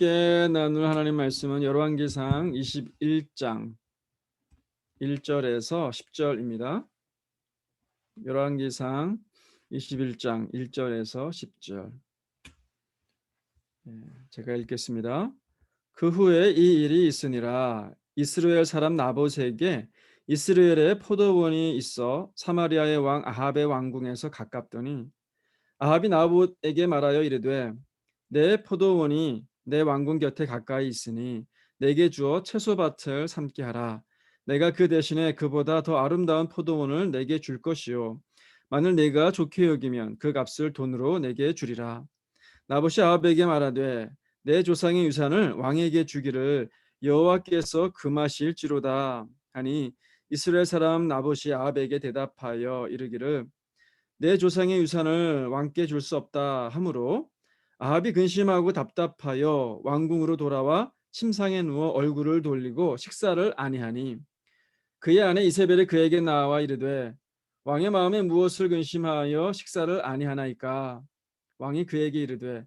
함께 나눌 하나님 말씀은 열왕기상 21장 1절에서 10절입니다. 열왕기상 21장 1절에서 10절. 제가 읽겠습니다. 그 후에 이 일이 있으니라. 이스라엘 사람 나봇에게 이스라엘에 포도원이 있어 사마리아의 왕 아합의 왕궁에서 가깝더니 아합이 나봇에게 말하여 이르되 내 포도원이 내 왕궁 곁에 가까이 있으니 내게 주어 채소밭을 삼게 하라. 내가 그 대신에 그보다 더 아름다운 포도원을 내게 줄 것이요 만일 내가 좋게 여기면 그 값을 돈으로 내게 주리라. 나봇이 아합에게 말하되 내 조상의 유산을 왕에게 주기를 여호와께서 금하실지로다 하니 이스라엘 사람 나봇이 아합에게 대답하여 이르기를 내 조상의 유산을 왕께 줄 수 없다 하므로 아합이 근심하고 답답하여 왕궁으로 돌아와 침상에 누워 얼굴을 돌리고 식사를 아니하니 그의 아내 이세벨이 그에게 나와 이르되 왕의 마음에 무엇을 근심하여 식사를 아니하나이까. 왕이 그에게 이르되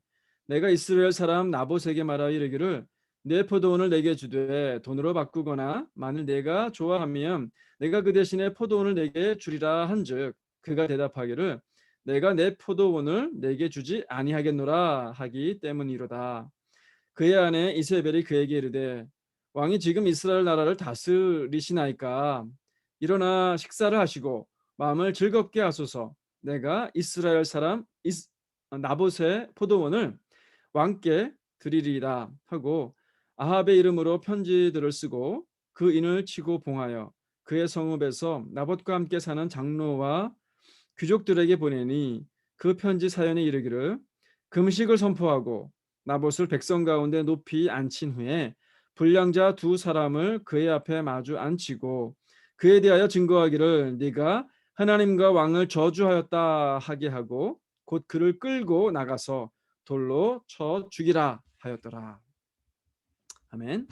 내가 이스라엘 사람 나봇에게 말하여 이르기를 내 포도원을 내게 주되 돈으로 바꾸거나 만일 내가 좋아하면 내가 그 대신에 포도원을 내게 주리라 한즉 그가 대답하기를 내가 내 포도원을 내게 주지 아니하겠노라 하기 때문이로다. 그의 아내 이세벨이 그에게 이르되 왕이 지금 이스라엘 나라를 다스리시나이까. 일어나 식사를 하시고 마음을 즐겁게 하소서. 내가 이스라엘 사람 나봇의 포도원을 왕께 드리리라 하고 아합의 이름으로 편지들을 쓰고 그 인을 치고 봉하여 그의 성읍에서 나봇과 함께 사는 장로와 귀족들에게 보내니 그 편지 사연에 이르기를 금식을 선포하고 나봇을 백성 가운데 높이 앉힌 후에 불량자 두 사람을 그의 앞에 마주 앉히고 그에 대하여 증거하기를 네가 하나님과 왕을 저주하였다 하게 하고 곧 그를 끌고 나가서 돌로 쳐 죽이라 하였더라. 아멘.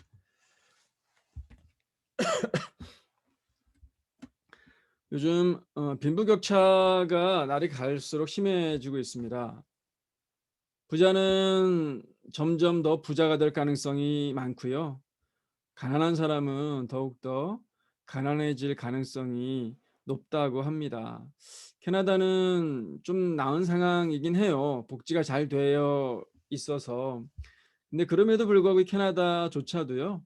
요즘 빈부격차가 날이 갈수록 심해지고 있습니다. 부자는 점점 더 부자가 될 가능성이 많고요. 가난한 사람은 더욱더 가난해질 가능성이 높다고 합니다. 캐나다는 좀 나은 상황이긴 해요. 복지가 잘 되어 있어서. 근데 그럼에도 불구하고 이 캐나다조차도요.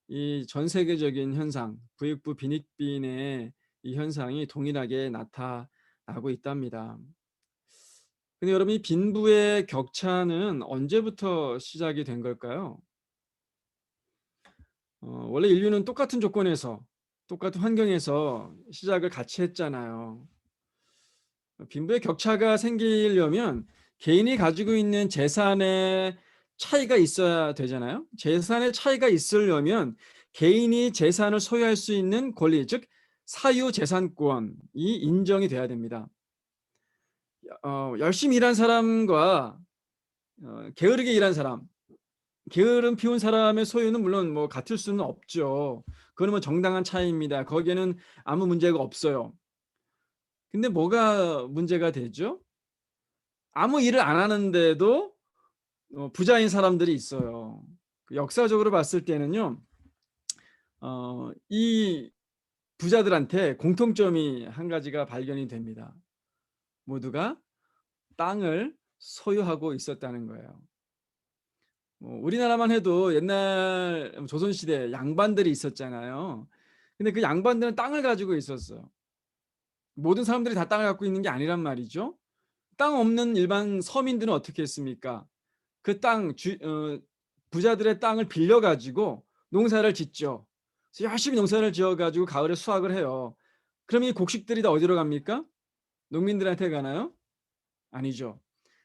이 전 세계적인 현상, 부익부 빈익빈의 이 현상이 동일하게 나타나고 있답니다. 근데 여러분 이 빈부의 격차는 언제부터 시작이 된 걸까요? 원래 인류는 똑같은 조건에서 똑같은 환경에서 시작을 같이 했잖아요. 빈부의 격차가 생기려면 개인이 가지고 있는 재산의 차이가 있어야 되잖아요. 재산의 차이가 있으려면 개인이 재산을 소유할 수 있는 권리, 즉 사유재산권이 인정이 돼야 됩니다. 열심히 일한 사람과 게으르게 일한 사람, 게으름 피운 사람의 소유는 물론 뭐 같을 수는 없죠. 그거는 뭐 정당한 차이입니다. 거기에는 아무 문제가 없어요. 근데 뭐가 문제가 되죠? 아무 일을 안 하는데도 부자인 사람들이 있어요. 역사적으로 봤을 때는요, 이 부자들한테 공통점이 한 가지가 발견이 됩니다. 모두가 땅을 소유하고 있었다는 거예요. 우리나라만 해도 옛날 조선시대 양반들이 있었잖아요. 근데 그 양반들은 땅을 가지고 있었어요. 모든 사람들이 다 땅을 갖고 있는 게 아니란 말이죠. 땅 없는 일반 서민들은 어떻게 했습니까? 그 부자들의 땅을 빌려가지고 농사를 짓죠. 그래서 열심히 농사를 지어가지고 가을에 수확을 해요. 그럼 이 곡식들이 다 어디로 갑니까? 농민들한테 가나요? 아니죠.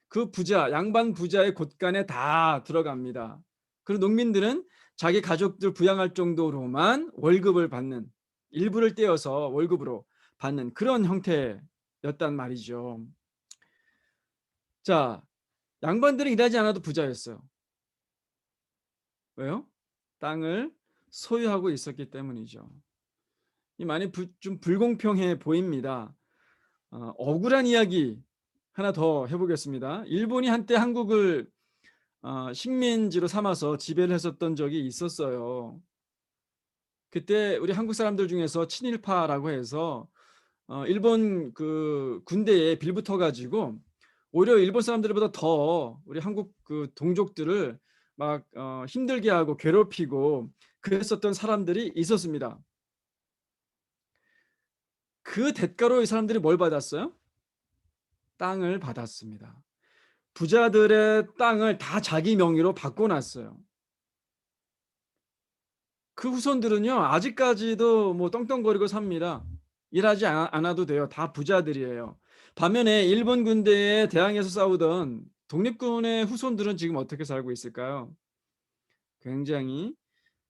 그 양반 부자의 곳간에 다 들어갑니다. 그리고 농민들은 자기 가족들 부양할 정도로만 월급을 받는, 일부를 떼어서 월급으로 받는 그런 형태였단 말이죠. 자, 양반들은 일하지 않아도 부자였어요. 왜요? 땅을 소유하고 있었기 때문이죠. 이 많이 좀 불공평해 보입니다. 억울한 이야기 하나 더 해보겠습니다. 일본이 한때 한국을 식민지로 삼아서 지배를 했었던 적이 있었어요. 그때 우리 한국 사람들 중에서 친일파라고 해서 일본 그 군대에 빌붙어 가지고 오히려 일본 사람들보다 더 우리 한국 그 동족들을 막 힘들게 하고 괴롭히고 그랬었던 사람들이 있었습니다. 그 대가로 이 사람들이 뭘 받았어요? 땅을 받았습니다. 부자들의 땅을 다 자기 명의로 바꿔 놨어요. 그 후손들은요, 아직까지도 뭐 떵떵거리고 삽니다. 일하지 않아도 돼요. 다 부자들이에요. 반면에 일본 군대에 대항해서 싸우던 독립군의 후손들은 지금 어떻게 살고 있을까요? 굉장히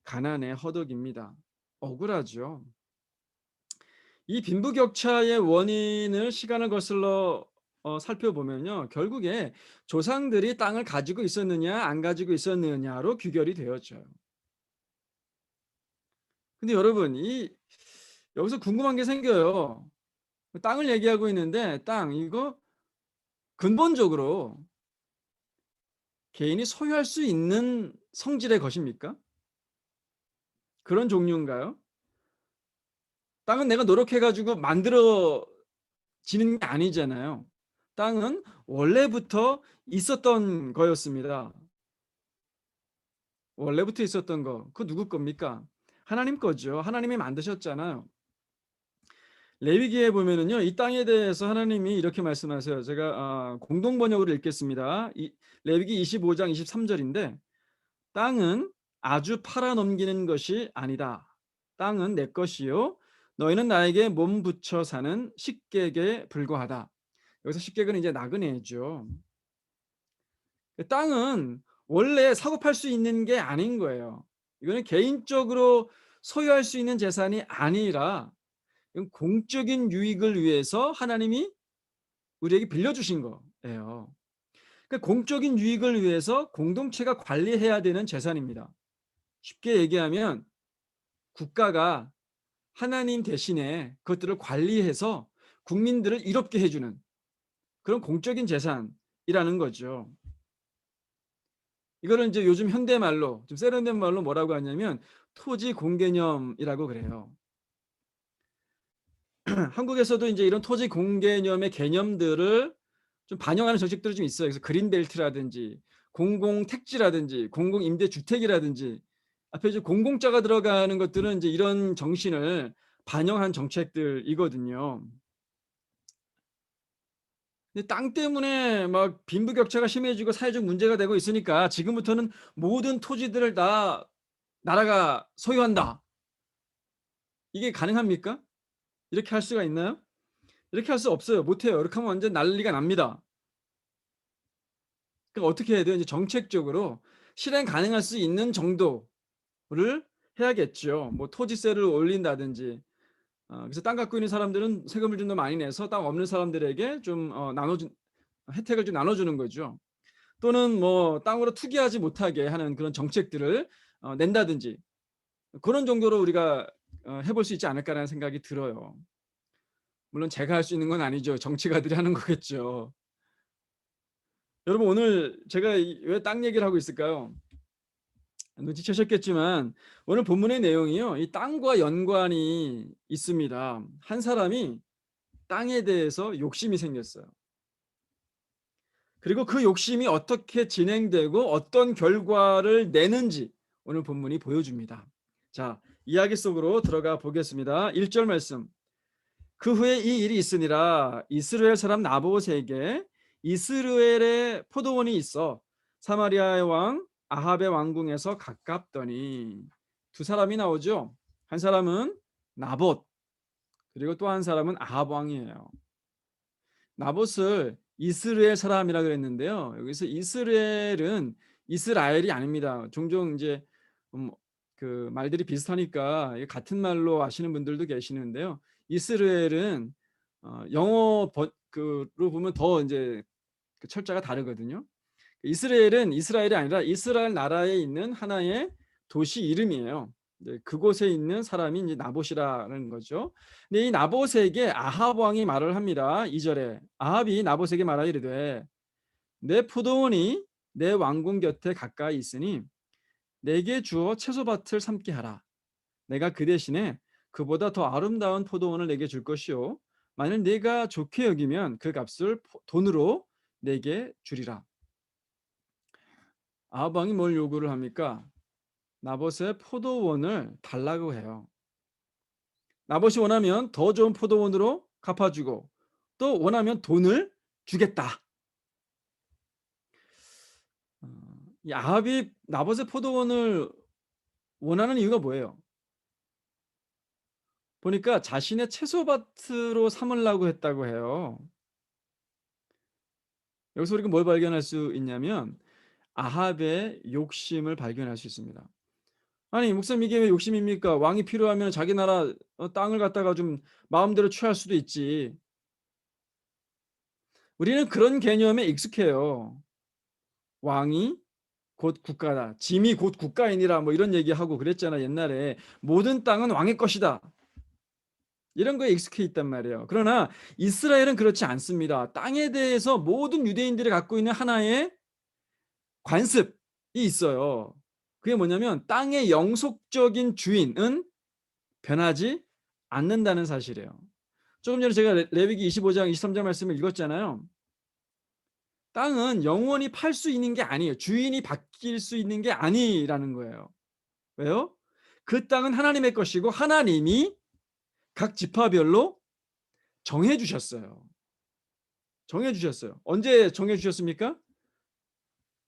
가난에 허덕입니다. 억울하죠. 이 빈부격차의 원인을 시간을 거슬러 살펴보면요, 결국에 조상들이 땅을 가지고 있었느냐 안 가지고 있었느냐로 귀결이 되었죠. 근데 여러분, 여기서 궁금한 게 생겨요. 땅을 얘기하고 있는데 땅 이거 근본적으로 개인이 소유할 수 있는 성질의 것입니까? 그런 종류인가요? 땅은 내가 노력해 가지고 만들어지는 게 아니잖아요. 땅은 원래부터 있었던 거였습니다. 원래부터 있었던 거. 그거 누구 겁니까? 하나님 거죠. 하나님이 만드셨잖아요. 레위기에 보면은요, 이 땅에 대해서 하나님이 이렇게 말씀하세요. 제가 공동 번역으로 읽겠습니다. 레위기 25장 23절인데, 땅은 아주 팔아넘기는 것이 아니다. 땅은 내 것이요 너희는 나에게 몸 붙여 사는 식객에 불과하다. 여기서 식객은 이제 나그네죠. 땅은 원래 사고 팔 수 있는 게 아닌 거예요. 이거는 개인적으로 소유할 수 있는 재산이 아니라 이건 공적인 유익을 위해서 하나님이 우리에게 빌려주신 거예요. 그러니까 공적인 유익을 위해서 공동체가 관리해야 되는 재산입니다. 쉽게 얘기하면 국가가 하나님 대신에 그것들을 관리해서 국민들을 이롭게 해주는 그런 공적인 재산이라는 거죠. 이거를 이제 요즘 현대말로 좀 세련된 말로 뭐라고 하냐면 토지 공개념이라고 그래요. 한국에서도 이제 이런 토지 공개념의 개념들을 좀 반영하는 정책들이 좀 있어요. 그래서 그린벨트라든지 공공택지라든지 공공임대주택이라든지 앞에 이제 공공자가 들어가는 것들은 이제 이런 정신을 반영한 정책들이거든요. 근데 땅 때문에 막 빈부격차가 심해지고 사회적 문제가 되고 있으니까 지금부터는 모든 토지들을 다 나라가 소유한다. 이게 가능합니까? 이렇게 할 수가 있나요? 이렇게 할 수 없어요. 못해요. 이렇게 하면 완전 난리가 납니다. 그럼 어떻게 해야 돼요? 이제 정책적으로 실행 가능할 수 있는 정도를 해야겠죠. 뭐 토지세를 올린다든지. 그래서 땅 갖고 있는 사람들은 세금을 좀 더 많이 내서 땅 없는 사람들에게 좀 나눠준 혜택을 좀 나눠주는 거죠. 또는 뭐 땅으로 투기하지 못하게 하는 그런 정책들을 낸다든지 그런 정도로 우리가 해볼 수 있지 않을까라는 생각이 들어요. 물론 제가 할 수 있는 건 아니죠. 정치가들이 하는 거겠죠. 여러분, 오늘 제가 왜 땅 얘기를 하고 있을까요? 눈치채셨겠지만 오늘 본문의 내용이요, 이 땅과 연관이 있습니다. 한 사람이 땅에 대해서 욕심이 생겼어요. 그리고 그 욕심이 어떻게 진행되고 어떤 결과를 내는지 오늘 본문이 보여줍니다. 자, 이야기 속으로 들어가 보겠습니다. 1절 말씀. 그 후에 이 일이 있으니라 이스라엘 사람 나봇에게 이스라엘의 포도원이 있어 사마리아의 왕 아합의 왕궁에서 가깝더니. 두 사람이 나오죠. 한 사람은 나봇, 그리고 또 한 사람은 아합 왕이에요. 나봇을 이스라엘 사람이라 그랬는데요. 여기서 이스라엘은 이스라엘이 아닙니다. 종종 이제 그 말들이 비슷하니까 같은 말로 아시는 분들도 계시는데요. 이스라엘은 영어 그로 보면 더 이제 그 철자가 다르거든요. 이스라엘은 이스라엘이 아니라 이스라엘 나라에 있는 하나의 도시 이름이에요. 그곳에 있는 사람이 이제 나봇이라는 거죠. 근데 이 나봇에게 아합 왕이 말을 합니다. 2절에 아합이 나봇에게 말하이르되 내 포도원이 내 왕궁 곁에 가까이 있으니 내게 주어 채소밭을 삼게 하라. 내가 그 대신에 그보다 더 아름다운 포도원을 내게 줄 것이요 만일 네가 좋게 여기면 그 값을 돈으로 내게 주리라. 아합 왕이 뭘 요구를 합니까? 나봇의 포도원을 달라고 해요. 나봇이 원하면 더 좋은 포도원으로 갚아주고 또 원하면 돈을 주겠다. 어, 이 아합이 나봇의 포도원을 원하는 이유가 뭐예요? 보니까 자신의 채소밭으로 삼으려고 했다고 해요. 여기서 우리가 뭘 발견할 수 있냐면 아합의 욕심을 발견할 수 있습니다. 아니 목사님 이게 왜 욕심입니까? 왕이 필요하면 자기 나라 땅을 갖다가 좀 마음대로 취할 수도 있지. 우리는 그런 개념에 익숙해요. 왕이 곧 국가다. 짐이 곧 국가이니라 뭐 이런 얘기하고 그랬잖아 옛날에. 모든 땅은 왕의 것이다. 이런 거에 익숙해 있단 말이에요. 그러나 이스라엘은 그렇지 않습니다. 땅에 대해서 모든 유대인들이 갖고 있는 하나의 관습이 있어요. 그게 뭐냐면 땅의 영속적인 주인은 변하지 않는다는 사실이에요. 조금 전에 제가 레위기 25장 23절 말씀을 읽었잖아요. 땅은 영원히 팔 수 있는 게 아니에요. 주인이 바뀔 수 있는 게 아니라는 거예요. 왜요? 그 땅은 하나님의 것이고 하나님이 각 지파별로 정해 주셨어요. 정해 주셨어요. 언제 정해 주셨습니까?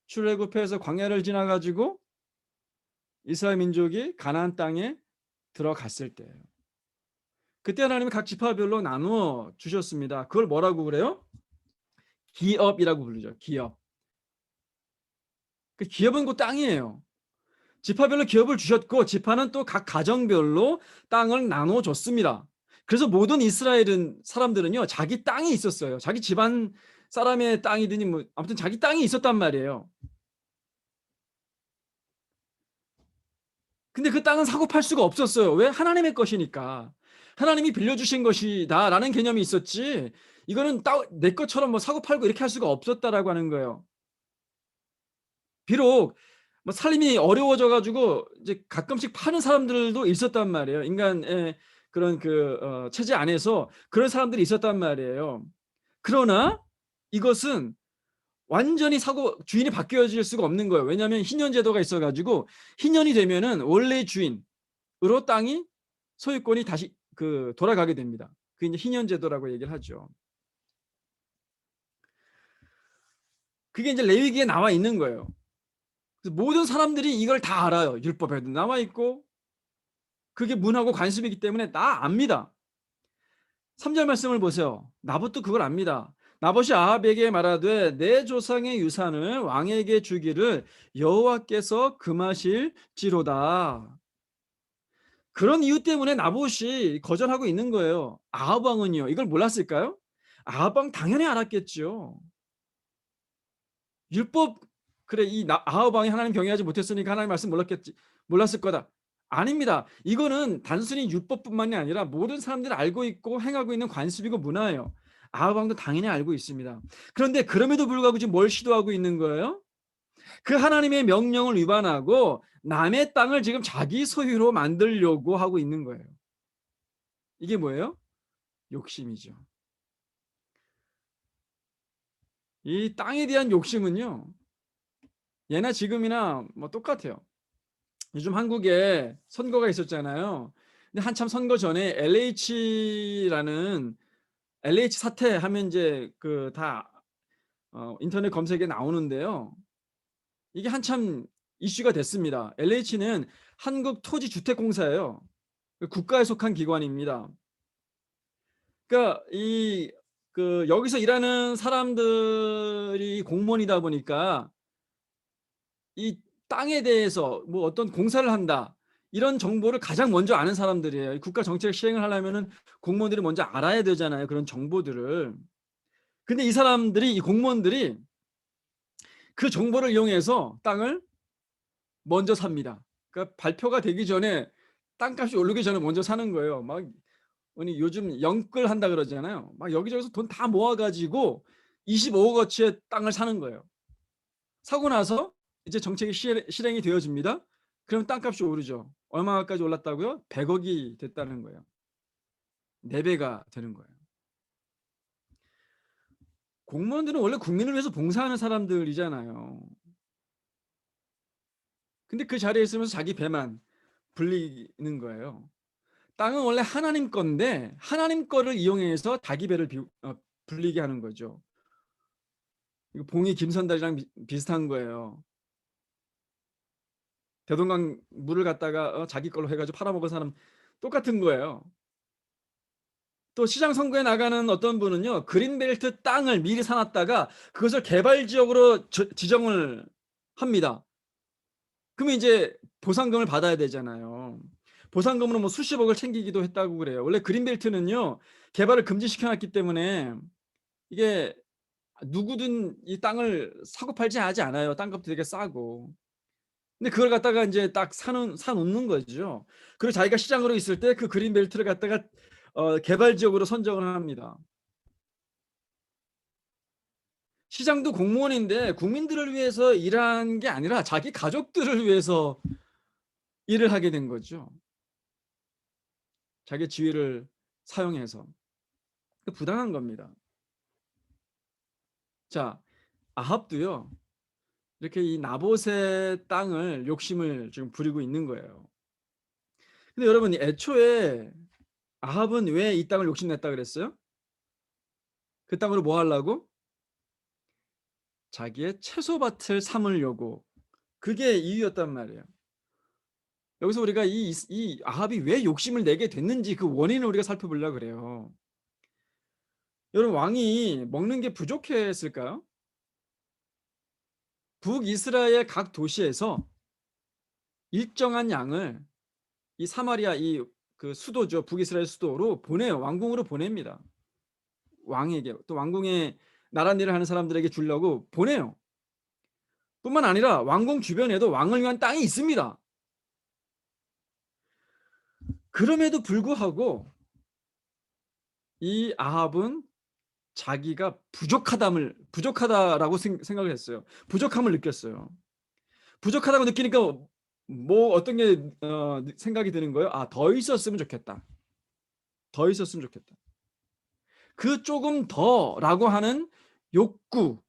출애굽해서 광야를 지나 가지고 이스라엘 민족이 가나안 땅에 들어갔을 때예요. 그때 하나님이 각 지파별로 나누어 주셨습니다. 그걸 뭐라고 그래요? 기업이라고 부르죠. 기업. 그 기업은 그 땅이에요. 지파별로 기업을 주셨고 지파는 또 각 가정별로 땅을 나눠 줬습니다. 그래서 모든 이스라엘은 사람들은요 자기 땅이 있었어요. 자기 집안 사람의 땅이든지 뭐 아무튼 자기 땅이 있었단 말이에요. 근데 그 땅은 사고 팔 수가 없었어요. 왜? 하나님의 것이니까. 하나님이 빌려주신 것이다라는 개념이 있었지. 이거는 내 것처럼 뭐 사고 팔고 이렇게 할 수가 없었다라고 하는 거예요. 비록 뭐 살림이 어려워져 가지고 이제 가끔씩 파는 사람들도 있었단 말이에요. 인간의 그런 체제 안에서 그런 사람들이 있었단 말이에요. 그러나 이것은 완전히 사고 주인이 바뀌어질 수가 없는 거예요. 왜냐하면 희년 제도가 있어 가지고 희년이 되면은 원래 주인으로 땅이 소유권이 다시 돌아가게 됩니다. 그게 이제 희년 제도라고 얘기를 하죠. 그게 이제 레위기에 나와 있는 거예요. 그래서 모든 사람들이 이걸 다 알아요. 율법에도 나와 있고 그게 문하고 관습이기 때문에 다 압니다. 3절 말씀을 보세요. 나봇도 그걸 압니다. 나봇이 아합에게 말하되 내 조상의 유산을 왕에게 주기를 여호와께서 금하실지로다. 그런 이유 때문에 나봇이 거절하고 있는 거예요. 아합 왕은요. 이걸 몰랐을까요? 아합 왕 당연히 알았겠죠. 율법 그래 이 아합 왕이 하나님 경외하지 못했으니까 하나님 말씀 몰랐을 거다. 아닙니다. 이거는 단순히 율법뿐만이 아니라 모든 사람들이 알고 있고 행하고 있는 관습이고 문화예요. 아합 왕도 당연히 알고 있습니다. 그런데 그럼에도 불구하고 지금 뭘 시도하고 있는 거예요? 그 하나님의 명령을 위반하고 남의 땅을 지금 자기 소유로 만들려고 하고 있는 거예요. 이게 뭐예요? 욕심이죠. 이 땅에 대한 욕심은요. 예나 지금이나 뭐 똑같아요. 요즘 한국에 선거가 있었잖아요. 근데 한참 선거 전에 LH 사태 하면 이제 다 인터넷 검색에 나오는데요. 이게 한참 이슈가 됐습니다. LH는 한국토지주택공사예요. 국가에 속한 기관입니다. 그러니까 여기서 일하는 사람들이 공무원이다 보니까 이 땅에 대해서 뭐 어떤 공사를 한다. 이런 정보를 가장 먼저 아는 사람들이에요. 국가 정책 시행을 하려면은 공무원들이 먼저 알아야 되잖아요. 그런 정보들을. 근데 이 공무원들이 그 정보를 이용해서 땅을 먼저 삽니다. 그러니까 발표가 되기 전에 땅값이 오르기 전에 먼저 사는 거예요. 막 아니 요즘 영끌 한다 그러잖아요. 막 여기저기서 돈 다 모아 가지고 25억어치의 땅을 사는 거예요. 사고 나서 이제 정책이 실행이 되어집니다. 그럼 땅값이 오르죠. 얼마까지 올랐다고요? 100억이 됐다는 거예요. 4배가 되는 거예요. 공무원들은 원래 국민을 위해서 봉사하는 사람들이잖아요. 근데 그 자리에 있으면서 자기 배만 불리는 거예요. 땅은 원래 하나님 건데 하나님 거를 이용해서 자기 배를 불리게 하는 거죠. 이거 봉이 김선달이랑 비슷한 거예요. 대동강 물을 갖다가 자기 걸로 해가지고 팔아먹은 사람 똑같은 거예요. 또 시장 선거에 나가는 어떤 분은요, 그린벨트 땅을 미리 사놨다가 그것을 개발 지역으로 지정을 합니다. 그러면 이제 보상금을 받아야 되잖아요. 보상금으로 뭐 수십억을 챙기기도 했다고 그래요. 원래 그린벨트는요, 개발을 금지시켜놨기 때문에 이게 누구든 이 땅을 사고 팔지 하지 않아요. 땅값도 되게 싸고. 근데 그걸 갖다가 이제 딱 사놓는 거죠. 그리고 자기가 시장으로 있을 때 그 그린벨트를 갖다가 개발 지역으로 선정을 합니다. 시장도 공무원인데 국민들을 위해서 일한 게 아니라 자기 가족들을 위해서 일을 하게 된 거죠. 자기 지위를 사용해서. 부당한 겁니다. 자, 아합도요. 이렇게 이 나봇의 땅을 욕심을 지금 부리고 있는 거예요. 근데 여러분, 애초에 아합은 왜 이 땅을 욕심냈다 그랬어요? 그 땅으로 뭐 하려고? 자기의 채소밭을 삼으려고. 그게 이유였단 말이에요. 여기서 우리가 이 아합이 왜 욕심을 내게 됐는지 그 원인을 우리가 살펴보려고 그래요. 여러분, 왕이 먹는 게 부족했을까요? 북이스라엘 각 도시에서 일정한 양을 이 사마리아 그 수도죠. 북이스라엘 수도로 보내요. 왕궁으로 보냅니다. 왕에게 또 왕궁에 나란 일을 하는 사람들에게 주려고 보내요. 뿐만 아니라 왕궁 주변에도 왕을 위한 땅이 있습니다. 그럼에도 불구하고 이 아합은 자기가 부족하다라고 생각을 했어요. 부족함을 느꼈어요. 부족하다고 느끼니까 뭐 어떤 게 생각이 드는 거예요? 아, 더 있었으면 좋겠다. 더 있었으면 좋겠다. 그 조금 더라고 하는 욕구가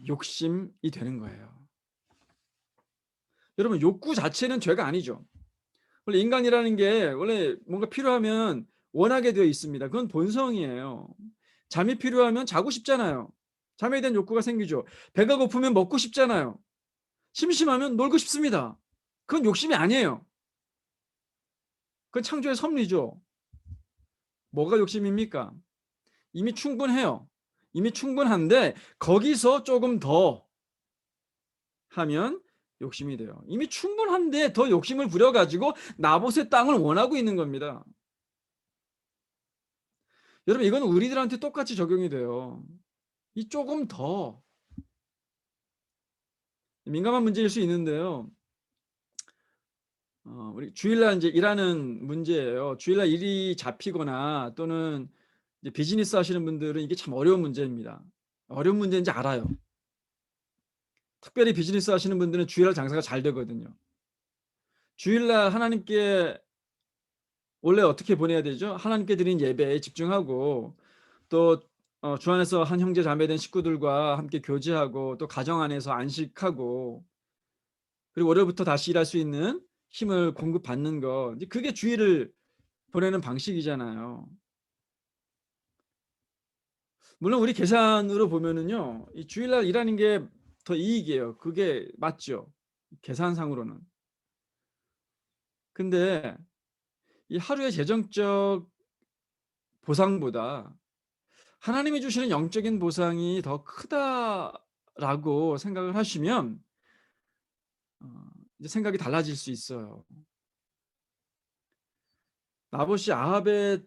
욕심이 되는 거예요. 여러분, 욕구 자체는 죄가 아니죠. 원래 인간이라는 게 원래 뭔가 필요하면 원하게 되어 있습니다. 그건 본성이에요. 잠이 필요하면 자고 싶잖아요. 잠에 대한 욕구가 생기죠. 배가 고프면 먹고 싶잖아요. 심심하면 놀고 싶습니다. 그건 욕심이 아니에요. 그건 창조의 섭리죠. 뭐가 욕심입니까? 이미 충분해요. 이미 충분한데 거기서 조금 더 하면 욕심이 돼요. 이미 충분한데 더 욕심을 부려가지고 나봇의 땅을 원하고 있는 겁니다. 여러분, 이건 우리들한테 똑같이 적용이 돼요. 이 조금 더 민감한 문제일 수 있는데요. 우리 주일날 이제 일하는 문제예요. 주일날 일이 잡히거나 또는 이제 비즈니스 하시는 분들은 이게 참 어려운 문제입니다. 어려운 문제인지 알아요. 특별히 비즈니스 하시는 분들은 주일날 장사가 잘 되거든요. 주일날 하나님께 원래 어떻게 보내야 되죠? 하나님께 드린 예배에 집중하고 또 주 안에서 한 형제 자매된 식구들과 함께 교제하고 또 가정 안에서 안식하고 그리고 월요일부터 다시 일할 수 있는 힘을 공급받는 거. 이제 그게 주일을 보내는 방식이잖아요. 물론 우리 계산으로 보면은요, 이 주일날 일하는 게 더 이익이에요. 그게 맞죠. 계산상으로는. 근데 이 하루의 재정적 보상보다 하나님이 주시는 영적인 보상이 더 크다라고 생각을 하시면 이제 생각이 달라질 수 있어요. 나봇이 아합의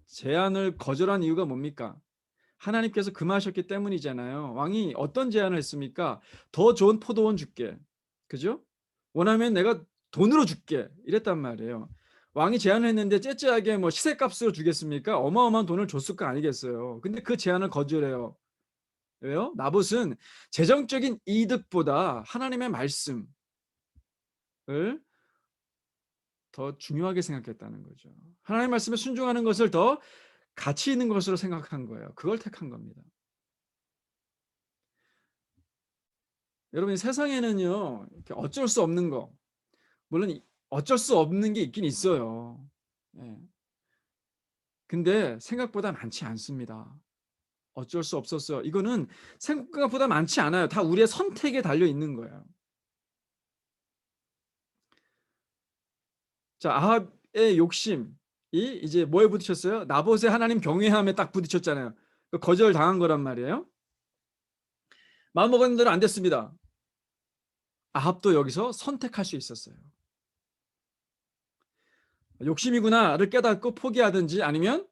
제안을 거절한 이유가 뭡니까? 하나님께서 금하셨기 때문이잖아요. 왕이 어떤 제안을 했습니까? 더 좋은 포도원 줄게. 그죠? 원하면 내가 돈으로 줄게. 이랬단 말이에요. 왕이 제안을 했는데 째째하게 뭐 시세값으로 주겠습니까? 어마어마한 돈을 줬을 거 아니겠어요. 근데 그 제안을 거절해요. 왜요? 나봇은 재정적인 이득보다 하나님의 말씀을 더 중요하게 생각했다는 거죠. 하나님의 말씀에 순종하는 것을 더 가치 있는 것으로 생각한 거예요. 그걸 택한 겁니다. 여러분, 세상에는요, 이렇게 어쩔 수 없는 거, 물론 어쩔 수 없는 게 있긴 있어요. 예. 근데 생각보다 많지 않습니다. 어쩔 수 없었어요. 이거는 생각보다 많지 않아요. 다 우리의 선택에 달려 있는 거예요. 자, 아합의 욕심이 이제 뭐에 부딪혔어요? 나봇의 하나님 경외함에 딱 부딪혔잖아요. 거절 당한 거란 말이에요. 마음먹은 대로 안 됐습니다. 아합도 여기서 선택할 수 있었어요. 욕심이구나를 깨닫고 포기하든지 아니면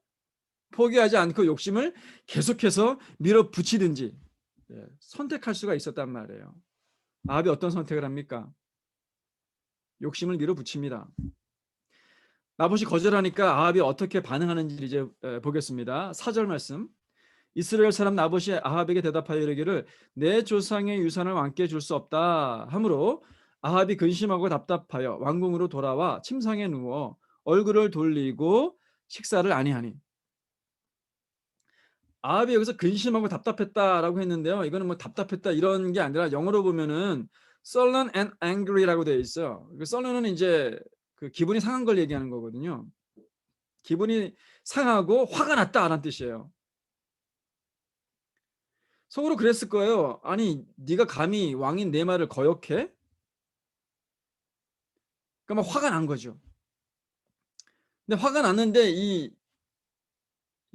포기하지 않고 욕심을 계속해서 밀어붙이든지 선택할 수가 있었단 말이에요. 아합이 어떤 선택을 합니까? 욕심을 밀어붙입니다. 나봇이 거절하니까 아합이 어떻게 반응하는지 이제 보겠습니다. 4절 말씀. 이스라엘 사람 나봇이 아합에게 대답하여 이르기를 내 조상의 유산을 왕께 줄 수 없다 하므로 아합이 근심하고 답답하여 왕궁으로 돌아와 침상에 누워 얼굴을 돌리고 식사를 아니하니. 아합이 여기서 근심하고 답답했다라고 했는데요. 이거는 뭐 답답했다 이런 게 아니라 영어로 보면은 sullen and angry라고 되어 있어요. sullen은 이제 그 기분이 상한 걸 얘기하는 거거든요. 기분이 상하고 화가 났다라는 뜻이에요. 속으로 그랬을 거예요. 아니, 네가 감히 왕인 내 말을 거역해? 그러니까 막 화가 난 거죠. 근데 화가 났는데 이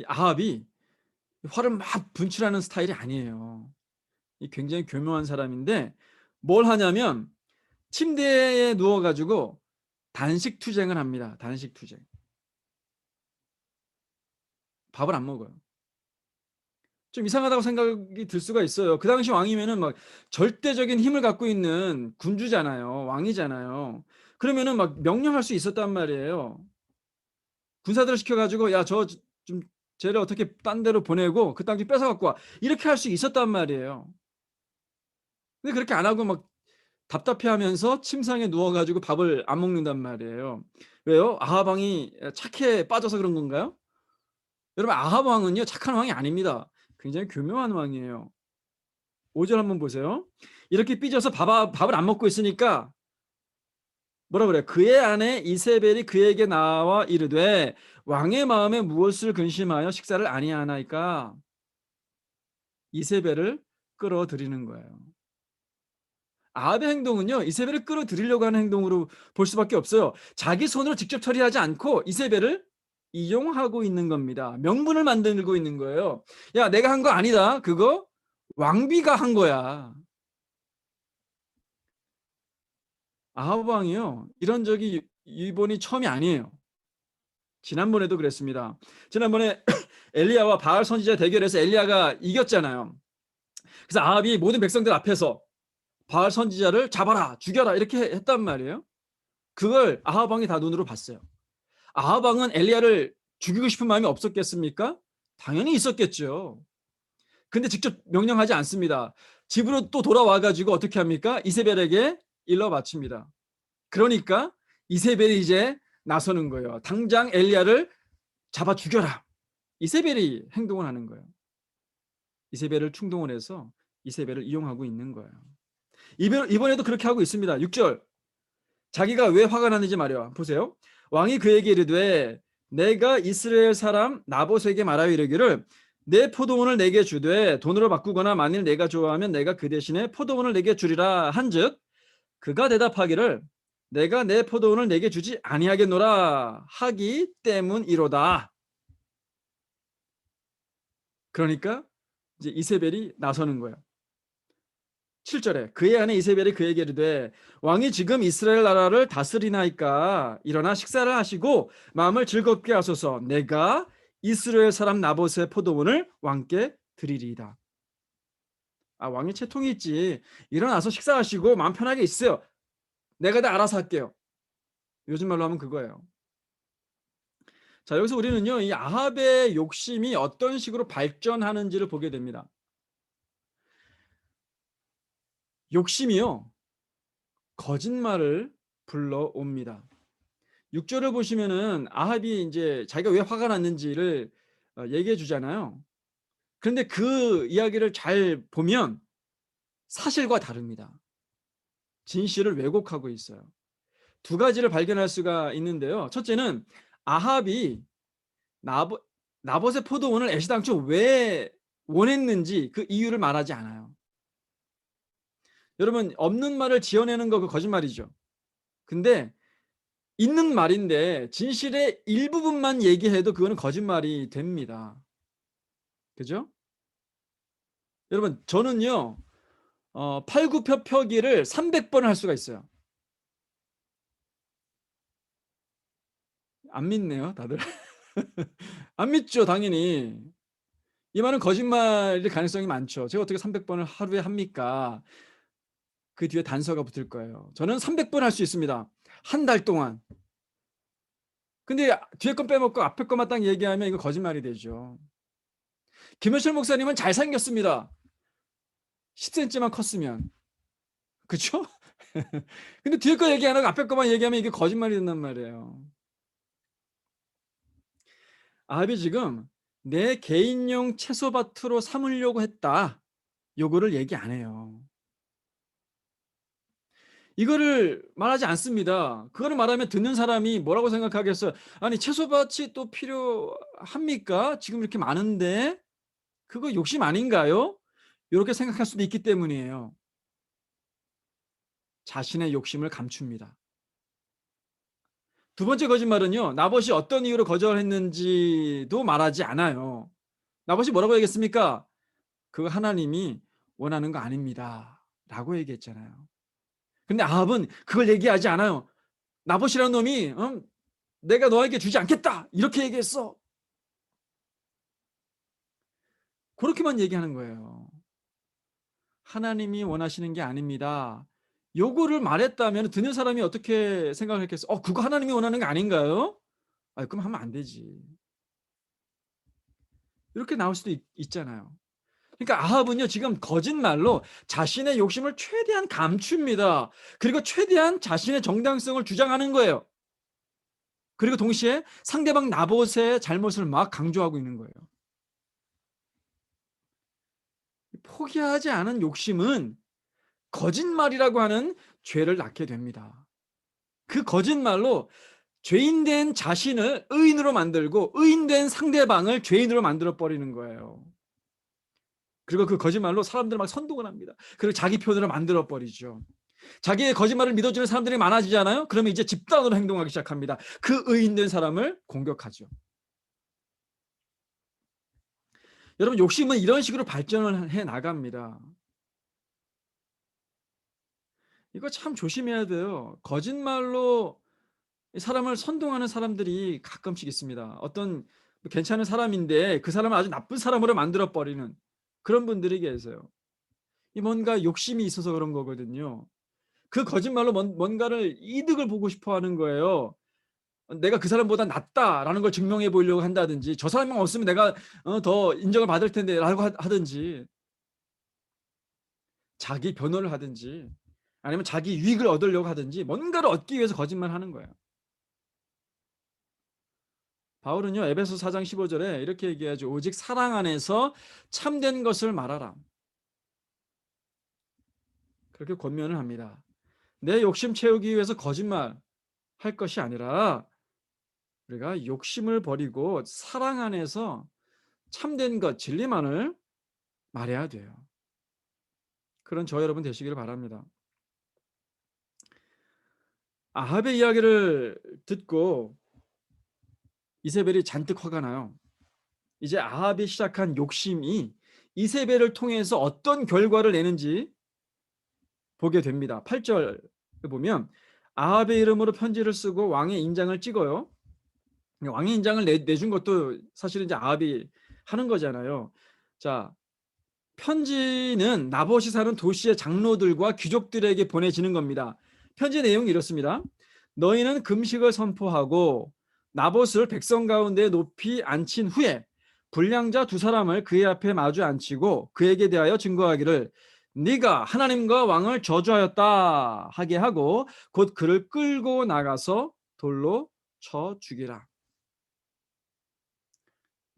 아합이 화를 막 분출하는 스타일이 아니에요. 굉장히 교묘한 사람인데 뭘 하냐면 침대에 누워가지고 단식 투쟁을 합니다. 단식 투쟁. 밥을 안 먹어요. 좀 이상하다고 생각이 들 수가 있어요. 그 당시 왕이면은 막 절대적인 힘을 갖고 있는 군주잖아요. 왕이잖아요. 그러면은 막 명령할 수 있었단 말이에요. 군사들을 시켜가지고 야, 저 좀 쟤를 어떻게 딴 데로 보내고 그 땅 좀 뺏어 갖고 와. 이렇게 할 수 있었단 말이에요. 근데 그렇게 안 하고 막 답답해하면서 침상에 누워가지고 밥을 안 먹는단 말이에요. 왜요? 아합 왕이 착해 빠져서 그런 건가요? 여러분, 아합 왕은요 착한 왕이 아닙니다. 굉장히 교묘한 왕이에요. 5절 한번 보세요. 이렇게 삐져서 밥을 안 먹고 있으니까 뭐라 그래요? 그의 아내 이세벨이 그에게 나와 이르되 왕의 마음에 무엇을 근심하여 식사를 아니하나이까. 이세벨을 끌어들이는 거예요. 아합의 행동은요 이세벨을 끌어들이려고 하는 행동으로 볼 수밖에 없어요. 자기 손으로 직접 처리하지 않고 이세벨을 이용하고 있는 겁니다. 명분을 만들고 있는 거예요. 야, 내가 한 거 아니다. 그거 왕비가 한 거야. 아합 왕이요 이런 적이 이번이 처음이 아니에요. 지난번에도 그랬습니다. 지난번에 엘리야와 바알 선지자 대결에서 엘리야가 이겼잖아요. 그래서 아합이 모든 백성들 앞에서 바알 선지자를 잡아라, 죽여라 이렇게 했단 말이에요. 그걸 아합 왕이 다 눈으로 봤어요. 아합 왕은 엘리야를 죽이고 싶은 마음이 없었겠습니까? 당연히 있었겠죠. 근데 직접 명령하지 않습니다. 집으로 또 돌아와 가지고 어떻게 합니까? 이세벨에게 일러 바칩니다. 그러니까 이세벨이 이제 나서는 거예요. 당장 엘리야를 잡아 죽여라. 이세벨이 행동을 하는 거예요. 이세벨을 충동을 해서 이세벨을 이용하고 있는 거예요. 이번에도 그렇게 하고 있습니다. 6절. 자기가 왜 화가 났는지 말이야. 보세요. 왕이 그에게 이르되 내가 이스라엘 사람 나봇에게 말하여 이르기를 내 포도원을 내게 주되 돈으로 바꾸거나 만일 내가 좋아하면 내가 그 대신에 포도원을 내게 주리라 한즉 그가 대답하기를 내가 내 포도원을 내게 주지 아니하겠노라 하기 때문이로다. 그러니까 이제 이세벨이 나서는 거예요. 7절에 그의 아내 이세벨이 그에게 이르되 왕이 지금 이스라엘 나라를 다스리나이까 일어나 식사를 하시고 마음을 즐겁게 하소서. 내가 이스라엘 사람 나봇의 포도원을 왕께 드리리이다. 아, 왕이 채통이 있지. 일어나서 식사하시고 마음 편하게 있으세요. 내가 다 알아서 할게요. 요즘 말로 하면 그거예요. 자, 여기서 우리는요 이 아합의 욕심이 어떤 식으로 발전하는지를 보게 됩니다. 욕심이요, 거짓말을 불러옵니다. 6절을 보시면은 아합이 이제 자기가 왜 화가 났는지를 얘기해 주잖아요. 그런데 그 이야기를 잘 보면 사실과 다릅니다. 진실을 왜곡하고 있어요. 두 가지를 발견할 수가 있는데요. 첫째는 아합이 나봇 나봇의 포도원을 애시당초 왜 원했는지 그 이유를 말하지 않아요. 여러분, 없는 말을 지어내는 거 그 거짓말이죠. 근데 있는 말인데 진실의 일부분만 얘기해도 그거는 거짓말이 됩니다. 그죠? 여러분, 저는요, 팔굽혀펴기를 300번을 할 수가 있어요. 안 믿네요, 다들. 안 믿죠, 당연히. 이 말은 거짓말일 가능성이 많죠. 제가 어떻게 300번을 하루에 합니까? 그 뒤에 단서가 붙을 거예요. 저는 300번 할 수 있습니다. 한 달 동안. 근데 뒤에 건 빼먹고 앞에 것만 딱 얘기하면 이거 거짓말이 되죠. 김현철 목사님은 잘생겼습니다. 10cm만 컸으면. 그쵸? 근데 뒤에 거 얘기 안 하고 앞에 것만 얘기하면 이게 거짓말이 된단 말이에요. 아합이 지금 내 개인용 채소밭으로 삼으려고 했다, 요거를 얘기 안 해요. 이거를 말하지 않습니다. 그거를 말하면 듣는 사람이 뭐라고 생각하겠어요? 아니, 채소밭이 또 필요합니까? 지금 이렇게 많은데 그거 욕심 아닌가요? 이렇게 생각할 수도 있기 때문이에요. 자신의 욕심을 감춥니다. 두 번째 거짓말은요, 나봇이 어떤 이유로 거절했는지도 말하지 않아요. 나봇이 뭐라고 얘기했습니까? 그거 하나님이 원하는 거 아닙니다, 라고 얘기했잖아요. 근데 아합은 그걸 얘기하지 않아요. 나봇이라는 놈이 내가 너에게 주지 않겠다, 이렇게 얘기했어. 그렇게만 얘기하는 거예요. 하나님이 원하시는 게 아닙니다, 요거를 말했다면 듣는 사람이 어떻게 생각을 했겠어? 그거 하나님이 원하는 게 아닌가요? 그럼 하면 안 되지. 이렇게 나올 수도 있잖아요. 그러니까 아합은요, 지금 거짓말로 자신의 욕심을 최대한 감춥니다. 그리고 최대한 자신의 정당성을 주장하는 거예요. 그리고 동시에 상대방 나봇의 잘못을 막 강조하고 있는 거예요. 포기하지 않은 욕심은 거짓말이라고 하는 죄를 낳게 됩니다. 그 거짓말로 죄인된 자신을 의인으로 만들고 의인된 상대방을 죄인으로 만들어 버리는 거예요. 그리고 그 거짓말로 사람들을 막 선동을 합니다. 그리고 자기 편으로 만들어 버리죠. 자기의 거짓말을 믿어주는 사람들이 많아지잖아요. 그러면 이제 집단으로 행동하기 시작합니다. 그 의인된 사람을 공격하죠. 여러분, 욕심은 이런 식으로 발전을 해 나갑니다. 이거 참 조심해야 돼요. 거짓말로 사람을 선동하는 사람들이 가끔씩 있습니다. 어떤 괜찮은 사람인데 그 사람을 아주 나쁜 사람으로 만들어 버리는 그런 분들이 계세요. 이 뭔가 욕심이 있어서 그런 거거든요. 그 거짓말로 뭔가를 이득을 보고 싶어 하는 거예요. 내가 그 사람보다 낫다라는 걸 증명해 보이려고 한다든지, 저 사람만 없으면 내가 더 인정을 받을 텐데라고 하든지, 자기 변호를 하든지, 아니면 자기 유익을 얻으려고 하든지 뭔가를 얻기 위해서 거짓말하는 거예요. 바울은요, 에베소 4장 15절에 이렇게 얘기하죠. 오직 사랑 안에서 참된 것을 말하라, 그렇게 권면을 합니다. 내 욕심 채우기 위해서 거짓말 할 것이 아니라 우리가 욕심을 버리고 사랑 안에서 참된 것, 진리만을 말해야 돼요. 그런 저 여러분 되시기를 바랍니다. 아합의 이야기를 듣고 이세벨이 잔뜩 화가 나요. 이제 아합이 시작한 욕심이 이세벨을 통해서 어떤 결과를 내는지 보게 됩니다. 8절에 보면 아합의 이름으로 편지를 쓰고 왕의 인장을 찍어요. 왕의 인장을 내준 것도 사실은 이제 아합이 하는 거잖아요. 자, 편지는 나봇이 사는 도시의 장로들과 귀족들에게 보내지는 겁니다. 편지 내용이 이렇습니다. 너희는 금식을 선포하고 나봇을 백성 가운데 높이 앉힌 후에 불량자 두 사람을 그의 앞에 마주 앉히고 그에게 대하여 증거하기를 네가 하나님과 왕을 저주하였다 하게 하고 곧 그를 끌고 나가서 돌로 쳐 죽이라.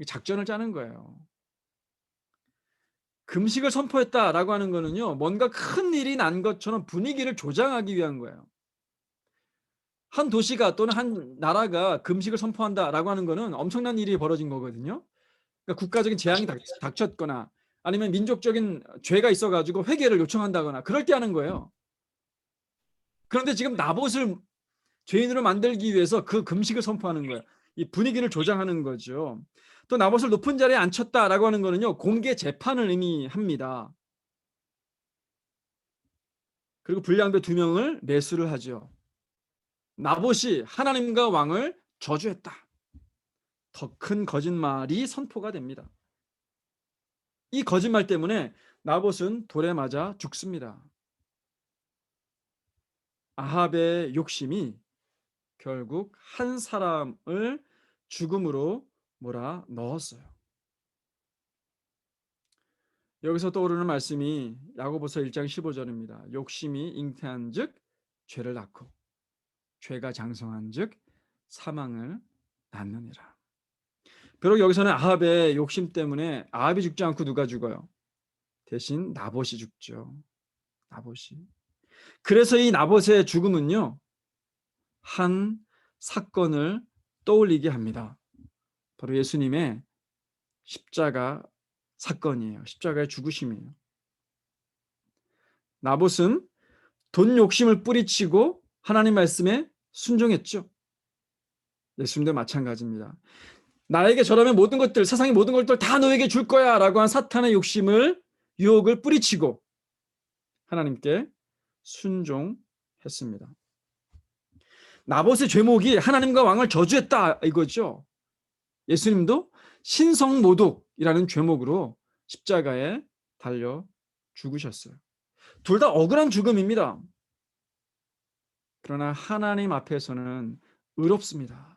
작전을 짜는 거예요. 금식을 선포했다라고 하는 거는요, 뭔가 큰 일이 난 것처럼 분위기를 조장하기 위한 거예요. 한 도시가 또는 한 나라가 금식을 선포한다라고 하는 거는 엄청난 일이 벌어진 거거든요. 그러니까 국가적인 재앙이 닥쳤거나 아니면 민족적인 죄가 있어가지고 회개를 요청한다거나 그럴 때 하는 거예요. 그런데 지금 나봇을 죄인으로 만들기 위해서 그 금식을 선포하는 거예요. 이 분위기를 조장하는 거죠. 또 나봇을 높은 자리에 앉혔다라고 하는 거는요, 공개 재판을 의미합니다. 그리고 불량배 2명을 매수를 하죠. 나봇이 하나님과 왕을 저주했다. 더 큰 거짓말이 선포가 됩니다. 이 거짓말 때문에 나봇은 돌에 맞아 죽습니다. 아합의 욕심이 결국 한 사람을 죽음으로 몰아 넣었어요. 여기서 떠오르는 말씀이 야고보서 1장 15절입니다. 욕심이 잉태한즉 죄를 낳고 죄가 장성한즉 사망을 낳느니라. 비록 여기서는 아합의 욕심 때문에 아합이 죽지 않고 누가 죽어요? 대신 나봇이 죽죠. 나봇이. 그래서 이 나봇의 죽음은요, 한 사건을 떠올리게 합니다. 바로 예수님의 십자가 사건이에요. 십자가의 죽으심이에요. 나봇은 돈 욕심을 뿌리치고 하나님 말씀에 순종했죠. 예수님도 마찬가지입니다. 나에게 저라면 모든 것들, 세상의 모든 것들 다 너에게 줄 거야 라고 한 사탄의 욕심을, 유혹을 뿌리치고 하나님께 순종했습니다. 나봇의 죄목이 하나님과 왕을 저주했다 이거죠. 예수님도 신성모독이라는 죄목으로 십자가에 달려 죽으셨어요. 둘 다 억울한 죽음입니다. 그러나 하나님 앞에서는 의롭습니다.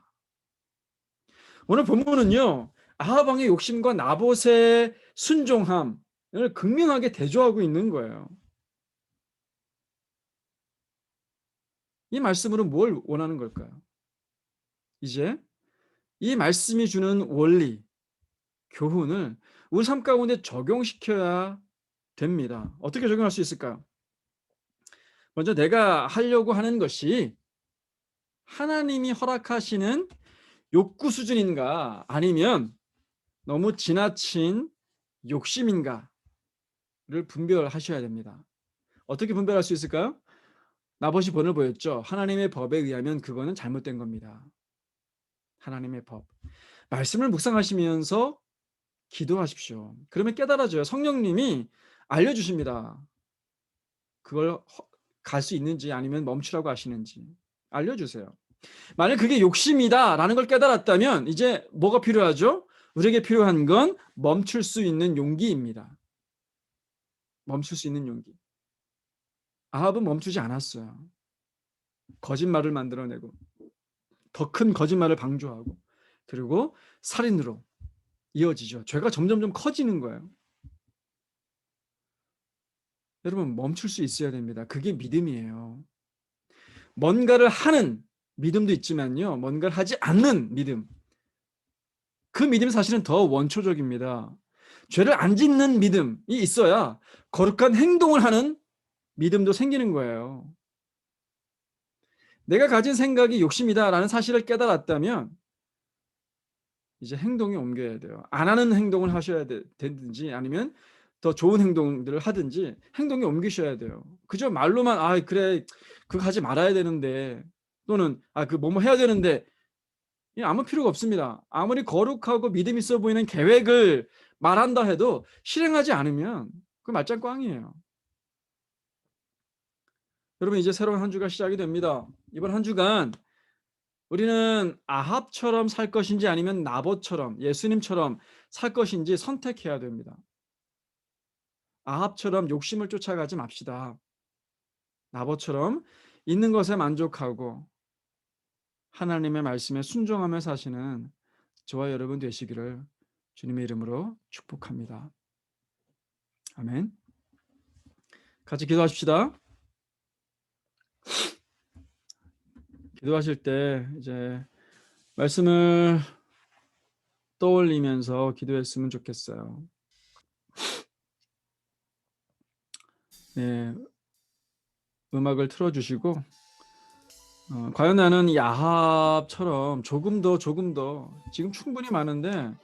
오늘 본문은요, 아합 왕의 욕심과 나봇의 순종함을 극명하게 대조하고 있는 거예요. 이 말씀으로 뭘 원하는 걸까요? 이제 이 말씀이 주는 원리, 교훈을 우리 삶 가운데 적용시켜야 됩니다. 어떻게 적용할 수 있을까요? 먼저 내가 하려고 하는 것이 하나님이 허락하시는 욕구 수준인가 아니면 너무 지나친 욕심인가를 분별하셔야 됩니다. 어떻게 분별할 수 있을까요? 나봇이 본을 보였죠. 하나님의 법에 의하면 그거는 잘못된 겁니다. 하나님의 법. 말씀을 묵상하시면서 기도하십시오. 그러면 깨달아져요. 성령님이 알려주십니다. 그걸 갈 수 있는지 아니면 멈추라고 하시는지 알려주세요. 만약 그게 욕심이다라는 걸 깨달았다면 이제 뭐가 필요하죠? 우리에게 필요한 건 멈출 수 있는 용기입니다. 멈출 수 있는 용기. 아합은 멈추지 않았어요. 거짓말을 만들어내고 더 큰 거짓말을 방조하고 그리고 살인으로 이어지죠. 죄가 점점점 커지는 거예요. 여러분 멈출 수 있어야 됩니다. 그게 믿음이에요. 뭔가를 하는 믿음도 있지만요. 뭔가를 하지 않는 믿음. 그 믿음이 사실은 더 원초적입니다. 죄를 안 짓는 믿음이 있어야 거룩한 행동을 하는 믿음도 생기는 거예요. 내가 가진 생각이 욕심이다라는 사실을 깨달았다면 이제 행동에 옮겨야 돼요. 안 하는 행동을 하셔야 되든지 아니면 더 좋은 행동들을 하든지 행동에 옮기셔야 돼요. 그저 말로만 아 그래 그거 하지 말아야 되는데 또는 아 그 뭐뭐 해야 되는데 아무 필요가 없습니다. 아무리 거룩하고 믿음 있어 보이는 계획을 말한다 해도 실행하지 않으면 그 말짱꽝이에요. 여러분 이제 새로운 한 주가 시작이 됩니다. 이번 한 주간 우리는 아합처럼 살 것인지 아니면 나봇처럼 예수님처럼 살 것인지 선택해야 됩니다. 아합처럼 욕심을 쫓아가지 맙시다. 나봇처럼 있는 것에 만족하고 하나님의 말씀에 순종하며 사시는 저와 여러분 되시기를 주님의 이름으로 축복합니다. 아멘. 같이 기도하십시다. 기도하실 때 이제 말씀을 떠올리면서 기도했으면 좋겠어요. 네, 음악을 틀어주시고 과연 나는 야합처럼 조금 더 지금 충분히 많은데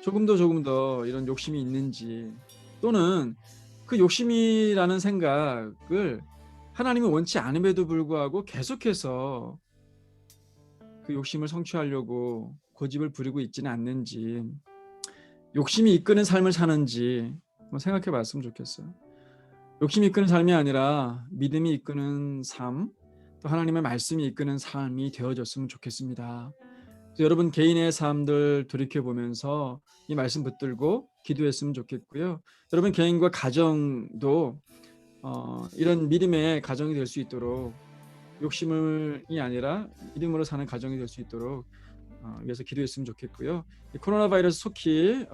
조금 더 이런 욕심이 있는지, 또는 그 욕심이라는 생각을 하나님이 원치 않음에도 불구하고 계속해서 그 욕심을 성취하려고 고집을 부리고 있지는 않는지, 욕심이 이끄는 삶을 사는지 한번 생각해 봤으면 좋겠어요. 욕심이 이끄는 삶이 아니라 믿음이 이끄는 삶, 또 하나님의 말씀이 이끄는 삶이 되어졌으면 좋겠습니다. 그래서 여러분 개인의 삶들 돌이켜보면서 이 말씀 붙들고 기도했으면 좋겠고요. 여러분 개인과 가정도 이런 믿음의 가정이 될 수 있도록, 욕심이 아니라 믿음으로 사는 가정이 될 수 있도록 위해서 기도했으면 좋겠고요. 이 코로나 바이러스 속히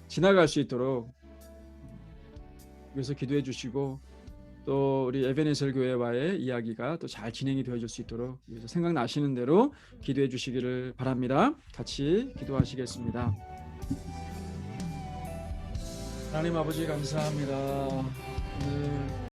지나갈 수 있도록 위해서 기도해 주시고, 또 우리 에베네셀 교회와의 이야기가 또 잘 진행이 되어질 수 있도록 위해서 생각나시는 대로 기도해 주시기를 바랍니다. 같이 기도하시겠습니다. 하나님 아버지 감사합니다. 오늘